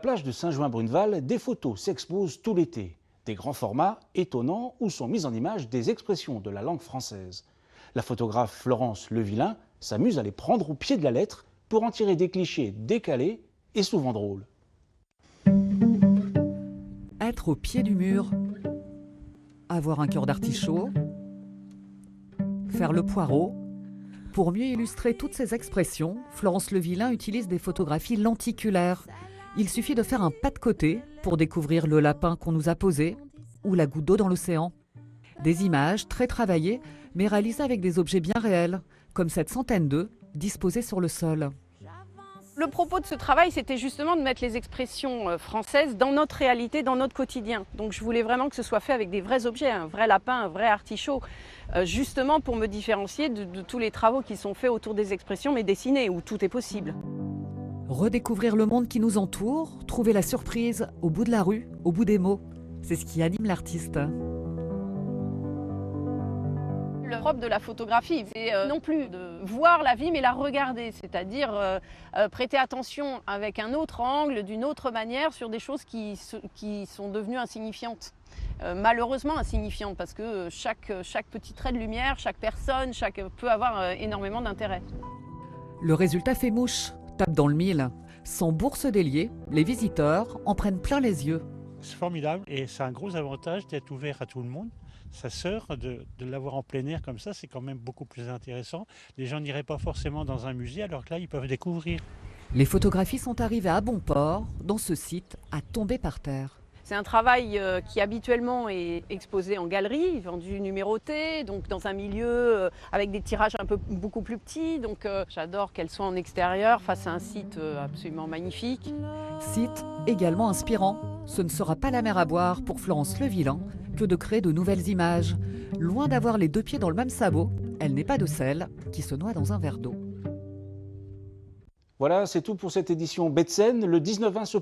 plage de Saint-Jouin-Bruneval, des photos s'exposent tout l'été. Des grands formats étonnants où sont mises en image des expressions de la langue française. La photographe Florence Levillain s'amuse à les prendre au pied de la lettre pour en tirer des clichés décalés et souvent drôles. Être au pied du mur, avoir un cœur d'artichaut, faire le poireau. Pour mieux illustrer toutes ces expressions, Florence Levillain utilise des photographies lenticulaires. Il suffit de faire un pas de côté pour découvrir le lapin qu'on nous a posé ou la goutte d'eau dans l'océan. Des images très travaillées, mais réalisées avec des objets bien réels, comme cette centaine d'œufs disposés sur le sol. Le propos de ce travail, c'était justement de mettre les expressions françaises dans notre réalité, dans notre quotidien. Donc je voulais vraiment que ce soit fait avec des vrais objets, un vrai lapin, un vrai artichaut, justement pour me différencier de tous les travaux qui sont faits autour des expressions, mais dessinées, où tout est possible. Redécouvrir le monde qui nous entoure, trouver la surprise au bout de la rue, au bout des mots, c'est ce qui anime l'artiste. Le propre de la photographie, c'est non plus de voir la vie, mais la regarder, c'est-à-dire prêter attention avec un autre angle, d'une autre manière, sur des choses qui sont devenues insignifiantes. Malheureusement insignifiantes, parce que chaque petit trait de lumière, chaque personne, peut avoir énormément d'intérêt. Le résultat fait mouche, tape dans le mille. Sans bourse déliée, les visiteurs en prennent plein les yeux. C'est formidable et c'est un gros avantage d'être ouvert à tout le monde. Sa sœur, de l'avoir en plein air comme ça, c'est quand même beaucoup plus intéressant. Les gens n'iraient pas forcément dans un musée, alors que là, ils peuvent découvrir. Les photographies sont arrivées à bon port, dans ce site, à tomber par terre. C'est un travail qui habituellement est exposé en galerie, vendu numéroté, donc dans un milieu avec des tirages beaucoup plus petits. Donc j'adore qu'elle soit en extérieur face à un site absolument magnifique. Site également inspirant. Ce ne sera pas la mer à boire pour Florence Levillain que de créer de nouvelles images. Loin d'avoir les deux pieds dans le même sabot, elle n'est pas de celle qui se noie dans un verre d'eau. Voilà, c'est tout pour cette édition Bête Scène. Le 19-20 se